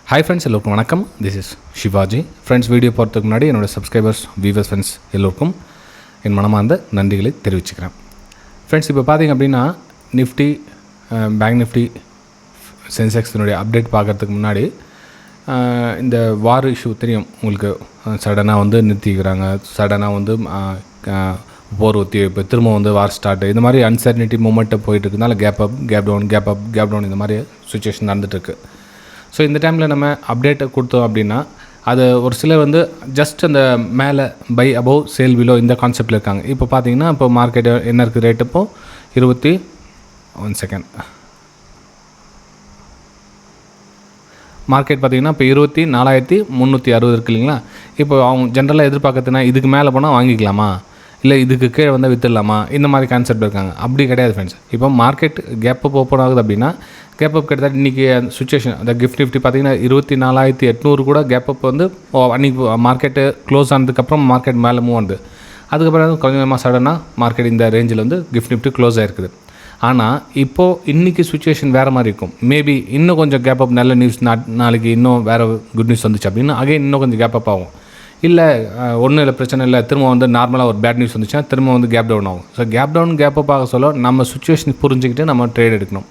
Hi friends, எல்லோருக்கும் வணக்கம். This is Sivaji. Friends, video போகிறதுக்கு முன்னாடி என்னோடய சப்ஸ்கிரைபர்ஸ், வியூவர்ஸ், ஃப்ரெண்ட்ஸ் எல்லோருக்கும் என் மனமார்ந்த நன்றிகளை தெரிவிச்சுக்கிறேன். ஃப்ரெண்ட்ஸ், இப்போ பார்த்திங்க அப்படின்னா நிஃப்டி, பேங்க் நிஃப்டி, சென்செக்ஸினுடைய அப்டேட் பார்க்குறதுக்கு முன்னாடி இந்த வார் இஷ்யூ தெரியும் உங்களுக்கு. சடனாக வந்து நிறுத்திக்கிறாங்க, சடனாக போர் ஒத்திவைப்பு, திரும்ப வார் ஸ்டார்ட்டு, இந்த மாதிரி அன்சர்டனிட்டி மூமெண்ட்டு போயிட்டு இருக்கனால கேப் அப், கேப் டவுன் இந்த மாதிரி சுச்சுவேஷன் நடந்துகிட்ருக்கு. ஸோ இந்த டைமில் நம்ம அப்டேட்டை கொடுத்தோம் அப்படின்னா அது ஒரு சிலர் ஜஸ்ட் அந்த மேலே பை அபவ் சேல் பிலோ இந்த கான்செப்டில் இருக்காங்க. இப்போ பார்த்தீங்கன்னா இப்போ மார்க்கெட்டு என்ன இருக்குது ரேட், இப்போது மார்க்கெட் பார்த்திங்கன்னா இப்போ 24,360 இருக்குது இல்லைங்களா. இப்போ அவங்க ஜென்ரலாக எதிர்பார்க்கறதுனா இதுக்கு மேலே போனால் வாங்கிக்கலாமா, இல்லை இதுக்கு கீழே விற்றுடலாமா, இந்த மாதிரி கான்செப்ட் இருக்காங்க. அப்படி கிடையாது ஃப்ரெண்ட்ஸ். இப்போ மார்க்கெட் கேப் அப் ஓப்பன் ஆகுது அப்படின்னா கேப் அப் கிட்டத்தட்ட இன்றைக்கி சுச்சுவேஷன் அந்த கிஃப்ட் நிஃப்டி பார்த்திங்கன்னா 24,800 கூட கேப் அப் அன்றைக்கி மார்க்கெட்டு க்ளோஸ் ஆனதுக்கப்புறம் மார்க்கெட் மேலே மூவ் ஆனது. அதுக்கப்புறம் கொஞ்சமாக சடனாக மார்க்கெட் இந்த ரேஞ்சில் கிஃப்ட் நிஃப்டி க்ளோஸ் ஆகிருக்குது. ஆனால் இப்போது இன்றைக்கி சுச்சுவேஷன் வேறு மாதிரி இருக்கும். மேபி இன்னும் கொஞ்சம் கேப் அப், நல்ல நியூஸ் நாளைக்கு இன்னும் வேறு குட் நியூஸ் வந்துச்சு அப்படின்னா அகைன் இன்னும் கொஞ்சம் கேப் அப் ஆகும். இல்லை ஒன்றும் இல்லை, பிரச்சனை இல்லை, திரும்ப நார்மலாக ஒரு பேட் நியூஸ் வந்துச்சுன்னா திரும்ப கேப் டவுன் ஆகும். ஸோ கேப் அப் ஆக சொல்ல நம்ம சுச்சுவேஷன் புரிஞ்சுக்கிட்டு நம்ம ட்ரேட் எடுக்கணும்.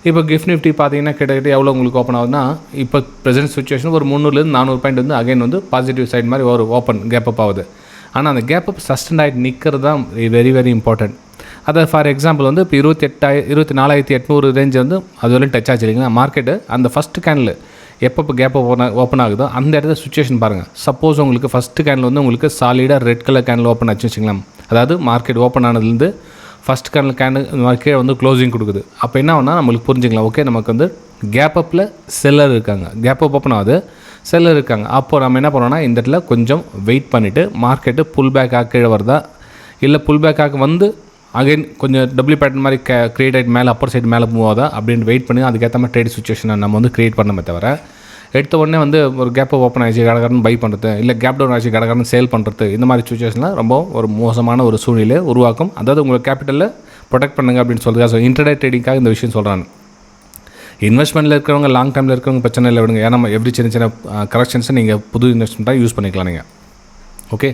இப்போ கிஃப்ட் நிஃப்டி பார்த்தீங்கன்னா கிட்டத்தட்ட எவ்வளோ உங்களுக்கு ஓப்பன் ஆகுதுன்னா இப்போ ப்ரெசென்ட் சுச்சுவேஷன் ஒரு 300-400 பாயிண்ட் அகைன் பாசிட்டிவ் சைட் மாதிரி ஒரு ஓப்பன் கேப் அப் ஆகுது. ஆனால் அந்த கேப் அப் சஸ்டெண்ட் ஆகிட்டு நிற்கிறது தான் வெரி வெரி இம்பார்ட்டன்ட். அதை ஃபார் எக்ஸாம்பிள் இப்போ 24,800 ரேஞ்ச் அது வரையும் டச் ஆச்சு இல்லைங்களா. மார்க்கெட்டு அந்த ஃபஸ்ட்டு கேனில் எப்போ கேப் ஓப்பன் ஆகுதோ அந்த இடத்துல சுச்சுவேஷன் பாருங்கள். சப்போஸ் உங்களுக்கு ஃபஸ்ட்டு கேனில் உங்களுக்கு சாலிடாக ரெட் கலர் கேனில் ஓப்பன் ஆச்சு வச்சுக்கலாம். அதாவது மார்க்கெட் ஓப்பன் ஆனதுலேருந்து ஃபஸ்ட் கேனில் இந்த மாதிரி கீழே க்ளோசிங் கொடுக்குது. அப்போ என்ன ஆகுனா நம்மளுக்கு புரிஞ்சுக்கலாம், ஓகே நமக்கு கேப் அப்பில் செல்லர் இருக்காங்க, கேப் அப் ஓப்பன் ஆகுது, செல்லர் இருக்காங்க. அப்போ நம்ம என்ன பண்ணோம்னா இந்த இடத்துல கொஞ்சம் வெயிட் பண்ணிவிட்டு மார்க்கெட்டு புல் பேக் ஆக கீழே வருதா, இல்லை புல் பேக் ஆக அகைன் கொஞ்சம் டபுள்யூ பேட்டர்ன் மாதிரி க்ரியேட் ஆகிட்டு மேலே அப்பர் சைடு மேலே மூவ் ஆகுதா அப்படின்னு வெயிட் பண்ணி அதுக்கேற்ற மாதிரி ட்ரேட் சுச்சுவேஷனை நம்ம க்ரியேட் பண்ணமே தவிர எடுத்த உடனே ஒரு கேப் ஓப்பன் ஆகிடுச்சு கடகரன்னு பை பண்ணுறது, இல்லை கேப் டவுன் ஆகிடுச்சு கடகரன்னு சேல் பண்ணுறது, இந்த மாதிரி சுச்சுவேஷனில் ரொம்ப ஒரு மோசமான ஒரு சூழ்நிலை உருவாக்கும். அதாவது உங்களுக்கு கேபிட்டலில் ப்ரொடெக்ட் பண்ணுங்க அப்படின்னு சொல்லுங்க. ஸோ இன்டர்டே ட்ரேடிங்காக இந்த விஷயம் சொல்கிறாங்க. இன்வெஸ்ட்மெண்ட்டில் இருக்கிறவங்க, லாங் டைமில் இருக்கிறவங்க பிரச்சனை இல்லை விடுங்க. ஏன்னா எப்படி சின்ன சின்ன கரெக்ஷன்ஸை நீங்கள் புது இன்வெஸ்ட்மெண்ட்டாக யூஸ் பண்ணிக்கலாம் நீங்கள். ஓகே,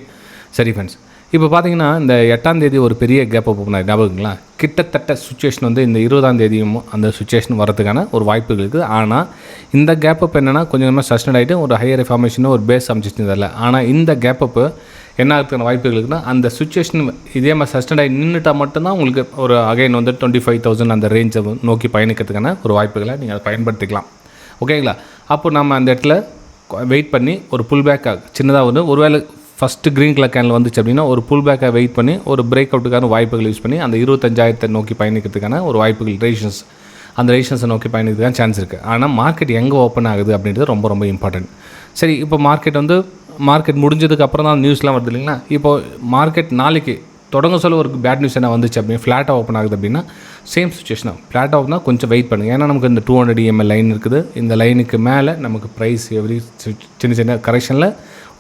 சரி ஃப்ரெண்ட்ஸ். இப்போ பார்த்தீங்கன்னா இந்த 8ஆம் தேதி ஒரு பெரிய கேப் ஓப்பன் ஆகி ஞாபகங்களா. கிட்டத்தட்ட சுச்சுவேஷன் இந்த 20ஆம் தேதியும் அந்த சுச்சுவேஷன் வரதுக்கான ஒரு வாய்ப்புகள் இருக்குது. ஆனால் இந்த கேப் அப் என்னென்னா கொஞ்சமாக சஸ்டெண்ட் ஆகிட்டு ஒரு ஹையர் ஃபார்மேஷனும் ஒரு பேஸ் அமைச்சிருந்ததில்ல. ஆனால் இந்த கேப் அப்பு என்ன ஆகிறதுக்கான வாய்ப்புகள் இருக்குன்னா அந்த சுச்சுவேஷன் இதே மாதிரி சஸ்டெண்ட் ஆகி நின்றுட்டால் மட்டும்தான் உங்களுக்கு ஒரு அகைன் 25,000 அந்த ரேஞ்சை நோக்கி பயணிக்கிறதுக்கான ஒரு வாய்ப்புகளை நீங்கள் அதை பயன்படுத்திக்கலாம். ஓகேங்களா. அப்போ நம்ம அந்த இடத்துல வெயிட் பண்ணி ஒரு புல் பேக்காக சின்னதாக ஒருவேளை ஃபஸ்ட்டு க்ரீன் கலர் கேனில் வந்துச்சு அப்படின்னா ஒரு புல் பேக்காக வெயிட் பண்ணி ஒரு பிரேக் அவுட்டுக்கான வாய்ப்புகள் யூஸ் பண்ணி அந்த 25,000 நோக்கி பயணிக்கிறதுக்கான ஒரு வாய்ப்புகள் அந்த ரேஷன்ஸை நோக்கி பயணிக்கிறதுக்கான சான்ஸ் இருக்குது. ஆனால் மார்க்கெட் எங்கே ஓப்பன் ஆகுது அப்படின்றது ரொம்ப ரொம்ப இம்பார்ட்டன்ட். சரி, இப்போ மார்க்கெட் முடிஞ்சதுக்கு அப்புறம் தான் நியூஸ்லாம் வருது இல்லைங்களா. இப்போது மார்க்கெட் நாளைக்கு தொடங்க சொல்ல ஒரு பேட் நியூஸ் என்ன வந்துச்சு அப்படின்னு ஃப்ளாட்டாக ஓப்பன் ஆகுது அப்படின்னா சேம் சுச்சுவேஷனாக ஃப்ளாட்டாக ஓப்பனாக கொஞ்சம் வெயிட் பண்ணுங்கள். ஏன்னா நமக்கு இந்த 200 EMA லைன் இருக்குது. இந்த லைனுக்கு மேலே நமக்கு ப்ரைஸ் சின்ன சின்ன கரெக்ஷனில்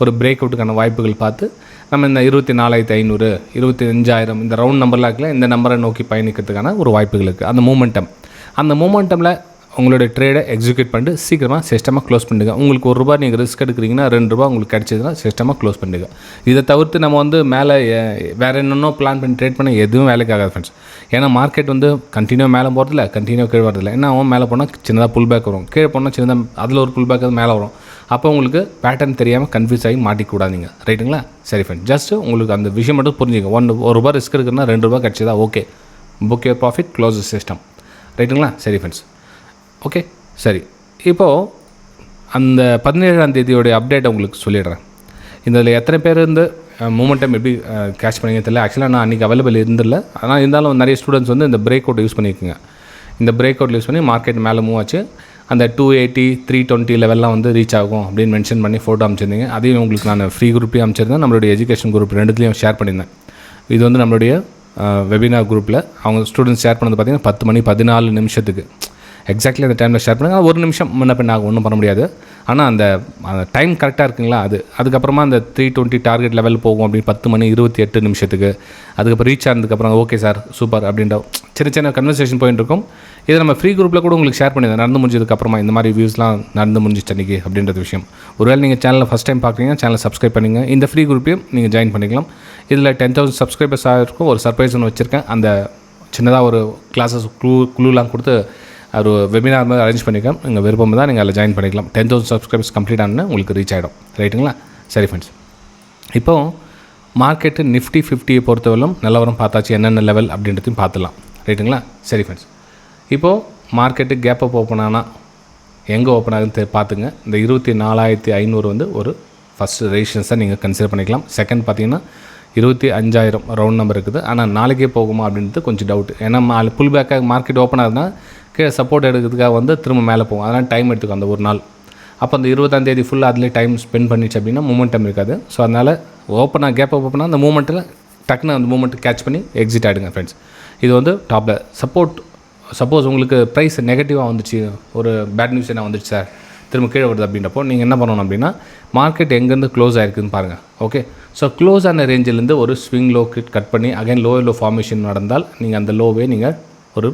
ஒரு பிரேக் அவுட்டுக்கான வாய்ப்புகள் பார்த்து நம்ம இந்த 24,500, 25,000 இந்த ரவுண்ட் நம்பர்லாம் இருக்குல்ல, இந்த நம்பரை நோக்கி பயணிக்கிறதுக்கான ஒரு வாய்ப்புகள் இருக்குது. அந்த மூமெண்டமில் உங்களுடைய ட்ரேடை எக்ஸிக்யூட் பண்ணிட்டு சீக்கிரமாக சிஸ்டமாக க்ளோஸ் பண்ணுங்க. உங்களுக்கு ₹1 நீங்கள் ரிஸ்க் எடுக்கிறீங்கன்னா ₹2 உங்களுக்கு கிடச்சதுன்னா சிஸ்டமாக க்ளோஸ் பண்ணுங்க. இதை தவிர்த்து நம்ம மேலே வேறு என்னென்னோ பிளான் பண்ணி ட்ரேட் பண்ண எதுவும் வேலைக்கு ஆகாது ஃப்ரெண்ட்ஸ். ஏன்னா மார்க்கெட் கண்டினியூ மேலே போகிறதில்ல, கண்டினியூ கீழே வரதில்லை. ஏன்னா அவன் மேலே போனால் சின்னதாக புல் பேக் வரும், கீழே போனால் சின்னதாக அதில் ஒரு புல் பேக் மேலே வரும். அப்போ உங்களுக்கு பேட்டர்ன் தெரியாமல் கன்ஃபியூஸ் ஆகி மாட்டிக்கூடாதீங்க. ரைட்டுங்களா. சரி ஃப்ரெண்ட், ஜஸ்ட்டு உங்களுக்கு அந்த விஷயம் மட்டும் புரிஞ்சுங்க. ₹1 ரிஸ்க் இருக்குன்னா ₹2 கிடச்சதா, okay, book your profit, close system. ரைட்டுங்களா. சரி ஃப்ரெண்ட்ஸ், ஓகே. சரி, இப்போது அந்த 17ஆம் தேதியோடைய அப்டேட் உங்களுக்கு சொல்லிடுறேன். இதில் எத்தனை பேர் மூமெண்டம் எப்படி கேட்ச் பண்ணிங்க தெரியல. ஆக்சுவலாக நான் அன்றைக்கி அவைலபிள் இருந்தில்ல. ஆனால் இருந்தாலும் நிறைய ஸ்டூடெண்ட்ஸ் இந்த பிரேக் அவுட் யூஸ் பண்ணியிருக்குங்க. இந்த பிரேக் அவுட் யூஸ் பண்ணி மார்க்கெட் மேலே மூவ் ஆச்சு. அந்த 280, 320 லெவல்லாம் ரீச் ஆகும் அப்படின்னு மென்ஷன் பண்ணி ஃபோட்டோ அமைச்சிருந்தீங்க. அதையும் உங்களுக்கு நான் ஃப்ரீ குரூப்லேயும் அமைச்சிருந்தேன், நம்மளுடைய எஜுகேஷன் குரூப் ரெண்டுத்துலேயும் ஷேர் பண்ணியிருந்தேன். இது நம்மளுடைய வெபினார் குரூப்பில் அவங்க ஸ்டூடெண்ட்ஸ் ஷேர் பண்ணது பார்த்திங்கன்னா 10 மணி 14 நிமிஷத்துக்கு எக்ஸாக்ட்லி அந்த டைமில் ஷேர் பண்ணுங்கள். 1 நிமிஷம் முன்ன பின் ஆகும், ஒன்றும் பண்ண முடியாது. ஆனால் அந்த டைம் கரெக்டாக இருக்குங்களா, அதுக்கப்புறமா அந்த 320 டார்கெட் லெவல் போகும் அப்படின்னு 10 மணி 28 நிமிஷத்துக்கு. அதுக்கப்புறம் ரீச் ஆனதுக்கப்புறம் ஓகே சார் சூப்பர் அப்படின்ற சின்ன கன்வர்சேஷன் போயிட்டு இருக்கும். இதை நம்ம ஃப்ரீ குரூப்பில் கூட உங்களுக்கு ஷேர் பண்ணிடுறேன். நடந்து முடிஞ்சதுக்கப்புறமா இந்த மாதிரி வியூஸ்லாம் நடந்து முடிஞ்சிச்சு அன்றைக்கி அப்படின்றது விஷயம். ஒருவேளை நீங்கள் சேனலில் ஃபஸ்ட் டைம் பார்க்குறீங்க, சேனலை சப்ஸ்கிரைப் பண்ணிங்க. இந்த ஃப்ரீ குரூப்பையும் நீங்கள் ஜாயின் பண்ணிக்கலாம். இதில் 10,000 சப்ஸ்கிரைபர்ஸ் ஆகிருக்கும். ஒரு சர்ப்ரைஸ் ஒன்று வச்சுருக்கேன். அந்த சின்னதாக ஒரு கிளாஸஸ் குழுலாம் கொடுத்து ஒரு வெபினார் மாதிரி அரேஞ்ச் பண்ணிக்கலாம். நீங்கள் விருப்பம் தான் நீங்கள் அதில் ஜாயின் பண்ணிக்கலாம். 10,000 சப்ஸ்கிரைபர்ஸ் கம்ப்ளீட் ஆனால் உங்களுக்கு ரீச் ஆகிடும். ரைட்டுங்களா? சரி ஃப்ரெண்ட்ஸ், இப்போது மார்க்கெட்டு நிஃப்டி 50 பொறுத்தவரைக்கும் நிலவரம் பார்த்தாச்சு, என்னென்ன லெவல் அப்படின்றதையும் பார்த்துலாம். ரைட்டுங்களா? சரி ஃப்ரெண்ட்ஸ், இப்போது மார்க்கெட்டு கேப் அப் ஓப்பன் ஆனால் எங்கே ஓப்பன் ஆகுதுன்னு பார்த்துங்க. இந்த 24,500 வந்து ஒரு ஃபஸ்ட்டு ரெசிஸ்டன்ஸாக நீங்கள் கன்சிடர் பண்ணிக்கலாம். செகண்ட் பார்த்தீங்கன்னா 25,000 ரவுண்ட் நம்பர் இருக்குது. ஆனால் நாளைக்கே போகுமா அப்படின்றது கொஞ்சம் டவுட். ஏன்னா புல் பேக்காக மார்க்கெட் ஓப்பன் ஆகுதுன்னா கீழே சப்போர்ட் எடுக்கிறதுக்காக வந்து திரும்ப மேலே போகும். அதனால் டைம் எடுத்துக்கும் அந்த ஒரு நாள். அப்போ அந்த 20ஆம் தேதி ஃபுல்லாக அதிலே டைம் ஸ்பெண்ட் பண்ணிச்சு அப்படின்னா மூமெண்டம் இருக்காது. ஸோ அதனால் ஓப்பனாக கேப் அப் ஓப்பனாக அந்த மூமெண்ட்டில் டக்குன்னு அந்த மூமெண்ட்டு கேட்ச் பண்ணி எக்ஸிட் ஆகிடுங்க ஃப்ரெண்ட்ஸ். இது வந்து டாப்பில் சப்போஸ் உங்களுக்கு ப்ரைஸ் நெகட்டிவாக வந்துச்சு, ஒரு பேட் நியூஸ் என்ன வந்துச்சு சார் திரும்ப கீழே வருது அப்படின்றப்போ நீங்கள் என்ன பண்ணணும் அப்படின்னா மார்க்கெட் எங்கேருந்து க்ளோஸ் ஆகிருக்குன்னு பாருங்கள். ஓகே, ஸோ க்ளோஸ் ஆன ரேஞ்சிலேருந்து ஒரு ஸ்விங் லோ கட் பண்ணி அகைன் லோ ஃபார்மேஷன் நடந்தால் நீங்கள் அந்த லோவே நீங்கள் ஒரு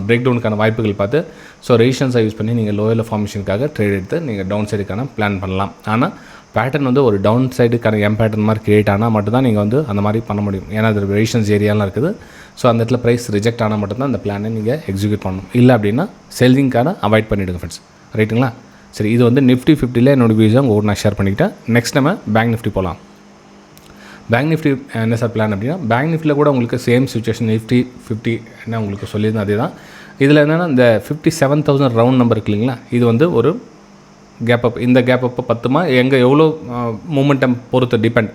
பிரேக் டவுனுக்கான வாய்ப்புகள் பார்த்து ஸோ ரெசிஸ்டன்ஸை யூஸ் பண்ணி நீங்கள் லோ ஃபார்மேஷனுக்காக ட்ரேட் எடுத்து நீங்கள் டவுன் சைடுக்கான பிளான் பண்ணலாம். ஆனால் பேட்டர்ன் வந்து ஒரு டவுன் சைடுக்கான பேட்டர்ன் மாதிரி கிரியேட் ஆனால் மட்டும்தான் நீங்கள் வந்து அந்த மாதிரி பண்ண முடியும். ஏன்னா அது ரெசிஸ்டன்ஸ் ஏரியாலாம் இருக்குது. ஸோ அந்த இடத்துல ப்ரைஸ் ரிஜெக்ட் ஆனால் மட்டும்தான் அந்த பிளானை நீங்கள் எக்ஸிக்யூட் பண்ணணும். இல்லை அப்படின்னா செல்லிங்கான அவாய்ட் பண்ணிவிடுங்க ஃப்ரெண்ட்ஸ். ரைட்டுங்களா? சரி, இது வந்து நிஃப்டி 50ல் என்னோடய வியூஸை உங்கள் நான் ஷேர் பண்ணிக்கிட்டேன். நெக்ஸ்ட் நம்ம பேங்க் நிஃப்டி போகலாம். பேங்க் நிஃப்டி என்ன சார் பிளான் அப்படின்னா, பேங்க் நிஃப்டியில் கூட உங்களுக்கு சேம் சுச்சுவேஷன் நிஃப்டி 50 என்ன உங்களுக்கு சொல்லியிருந்தேன் அதே தான். இதில் என்னென்னா இந்த 57,000 ரவுண்ட் நம்பர் இருக்கு இல்லைங்களா, இது வந்து ஒரு கேப் அப். இந்த கேப் அப்போ பத்துமா எங்கே எவ்வளோ மூமெண்டம் பொறுத்து டிபெண்ட்.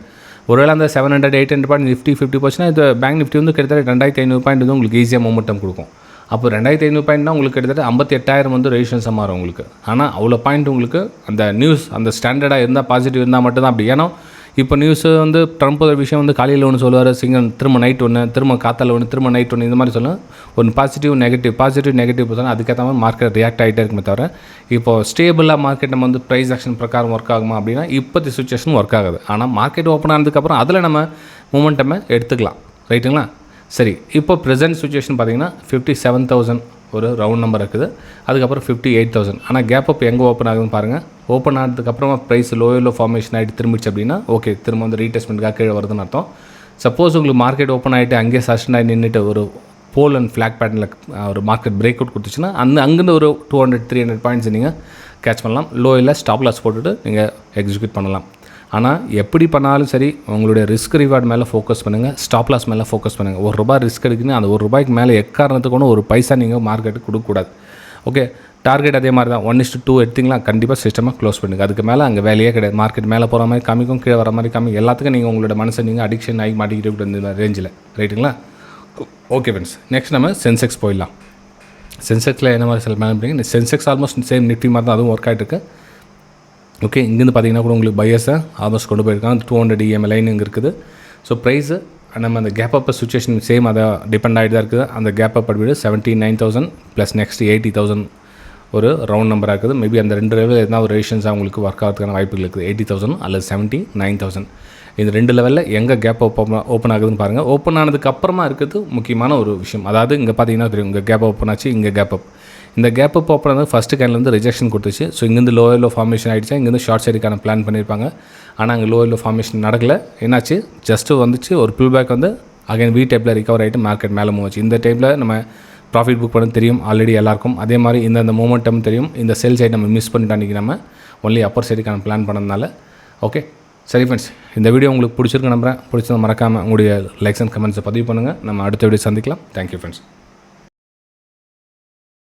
ஒருவேளை அந்த 700 800 பாயிண்ட் நிஃப்டி 50 போச்சுன்னா இது பேங்க் நிஃப்டி வந்து கிட்டத்தட்ட 2,500 பாயிண்ட் வந்து உங்களுக்கு ஈஸியாக மூமெண்டம் கொடுக்கும். அப்போ 2,500 பாயிண்ட்னா உங்களுக்கு கிட்டத்தட்ட 58,000 வந்து ரெசிஸ்டன்ஸாக மாறும் உங்களுக்கு. ஆனால் அவ்வளோ பாயிண்ட் உங்களுக்கு அந்த நியூஸ் அந்த ஸ்டாண்டர்டாக இருந்தால் பாசிட்டிவ் இருந்தால் மட்டும்தான் அப்படி. ஏன்னா இப்போ நியூஸ் வந்து ட்ரம்ப் ஒரு விஷயம் வந்து காலையில் ஒன்று சொல்லுவார், திரும்ப நைட் ஒன்று, திரும்ப காத்தால ஒன்று, திரும்ப நைட் ஒன்று, இந்த மாதிரி சொல்லலாம். ஒரு பாசிட்டிவ் நெகட்டிவ் சொன்னால் அதுக்கேற்ற மாதிரி மார்க்கெட் ரியாக்ட் ஆகிட்டே இருக்குமே தவிர இப்போ ஸ்டேபிளாக மார்க்கெட் நம்ம வந்து ப்ரைஸ் ஆக்ஷன் பிரகாரம் ஒர்க் ஆகுமா அப்படின்னா இப்போத்தி சுச்சுவேஷன் ஒர்க் ஆகுது. ஆனால் மார்க்கெட் ஓப்பன் ஆனதுக்கப்புறம் அதில் நம்ம மூமெண்ட்டமை எடுத்துக்கலாம். ரைட்டுங்களா? சரி, இப்போ ப்ரெசென்ட் சுச்சுவேஷன் பார்த்திங்கன்னா 57,000 ஒரு ரவுண்ட் நம்பர் இருக்குது. அதுக்கப்புறம் 58,000. ஆனால் கேப் அப் எங்கே ஓப்பன் ஆகுதுன்னு பாருங்கள். ஓப்பன் ஆனதுக்கப்புறமா ப்ரைஸ் லோ ஃபார்மேஷன் ஆகிட்டு திரும்பிச்சு அப்படின்னா ஓகே, திரும்ப வந்து ரீடெஸ்ட்மெண்ட்டுக்காக கீழே வருதுன்னு அர்த்தம். சப்போஸ் உங்களுக்கு மார்க்கெட் ஓப்பன் ஆகிட்டு அங்கேயே சஸ்டன் ஆகி நின்றுட்டு ஒரு போல் அண்ட் ஃப்ளாக் பேட்டர்னில் ஒரு மார்க்கெட் பிரேக் அவுட் கொடுத்துச்சுன்னா அங்கேருந்து ஒரு 200-300 பாயிண்ட்ஸ் நீங்கள் கேட்ச் பண்ணலாம். லோயில் ஸ்டாப் லாஸ் போட்டுட்டு நீங்கள் எக்ஸிக்யூட் பண்ணலாம். ஆனால் எப்படி பண்ணாலும் சரி உங்களுடைய ரிஸ்க் ரிவார்ட் மேலே ஃபோக்கஸ் பண்ணுங்கள், ஸ்டாப் லாஸ் மேலே ஃபோக்கஸ் பண்ணுங்கள். ₹1 ரிஸ்க் எடுக்குன்னு அந்த ₹1 மேலே எக்காரணத்துக்கு ஒன்று ஒரு பைசா நீங்கள் மார்க்கெட்டுக்கு கொடுக்கக்கூடாது. ஓகே, டார்கெட் அதே மாதிரி தான் 1:2 எடுத்திங்களா கண்டிப்பாக சிஸ்டமாக க்ளோஸ் பண்ணுங்கள். அதுக்கு மேலே அங்கே வேலையே கிடையாது. மார்க்கெட் மேலே போகிற மாதிரி காமிக்கும், கீழே வர மாதிரி காமிக்கும். எல்லாத்துக்கும் நீங்கள் உங்களோட மனசை நீங்கள் அடிக்ஷன் ஆகி மாட்டிக்கிட்டு இந்த ரேஞ்சில். ரைட்டுங்களா? ஓகே ஃப்ரெண்ட்ஸ், நெக்ஸ்ட் நம்ம சென்செக்ஸ் போயிடலாம். சென்செக்ஸில் என்ன மாதிரி சில மேலே பண்ணிங்க, சென்செக்ஸ் ஆல்மோஸ்ட் சேம் நிஃப்டி மாதிரி தான் அதுவும் ஒர்க் ஆகிட்டு இருக்கு. ஓகே, இங்கேருந்து பார்த்தீங்கன்னா கூட உங்களுக்கு பையர்ஸை ஆல்மோஸ்ட் கொண்டு போயிருக்காங்க. 200 EM லைன் இங்கே இருக்குது. ஸோ ப்ரைஸு நம்ம அந்த கேப் அப் சுச்சுவேஷன் சேம் அதை டிபெண்ட் ஆகிட்டு தான் இருக்குது. அந்த கேப் அப் அப்படியே 79,000 ப்ளஸ் நெக்ஸ்ட் 80,000 ஒரு ரவுண்ட் நம்பராக இருக்குது. மேபி அந்த ரெண்டு லெவலில் எதனா ஒரு ரெசிஸ்டன்ஸாக உங்களுக்கு ஒர்க் ஆகிறதுக்கான வாய்ப்புகள் இருக்குது. 80,000 அல்லது 79,000. இந்த ரெண்டு லெவலில் எங்கே கேப் ஓப்பன் ஆகுதுன்னு பாருங்கள். ஓப்பன் ஆனதுக்கப்புறமா இருக்கிறது முக்கியமான ஒரு விஷயம். அதாவது இங்கே பார்த்தீங்கன்னா தெரியும், இங்கே கேப் ஓப்பன் ஆச்சு, இங்கே கேப் அப். இந்த கேப் அப் ஓப்பன் ஆனது ஃபஸ்ட்டு கேன்லேருந்து ரிஜெக்ஷன் கொடுத்துச்சு. ஸோ இங்கேருந்து லோ ஃபார்மேஷன் ஆகிடுச்சு. இங்கேருந்து ஷார்ட் சைடுக்கான பிளான் பண்ணியிருப்பாங்க. ஆனால் அங்கே லோ ஃபார்மேஷன் நடக்கலை. என்னாச்சு, ஜஸ்ட்டு வந்துச்சு ஒரு புல் பேக் வந்து அகைன் வி டைப்பில் ரிகவர் ஆகிட்டு மார்க்கெட் மேலே மூவ் ஆச்சு. இந்த டைப்பில் நம்ம ப்ராஃபிட் புக் பண்ண தெரியும் ஆல்ரெடி எல்லாருக்கும். அதே மாதிரி இந்த மூமெண்டம் தெரியும். இந்த சேல் சைடு நம்ம மிஸ் பண்ணிட்டு அன்றைக்கி நம்ம ஒன்லி அப்பர் சைடுக்கான பிளான் பண்ணதுனால. ஓகே, சரி ஃப்ரெண்ட்ஸ், இந்த வீடியோ உங்களுக்கு பிடிச்சிருக்கு நம்புறேன். பிடிச்சதை மறக்காமல் உங்களுடைய லைக்ஸ் அண்ட் கமெண்ட்ஸை பதிவு பண்ணுங்கள். நம்ம அடுத்த வீடியோ சந்திக்கலாம். Thank you friends.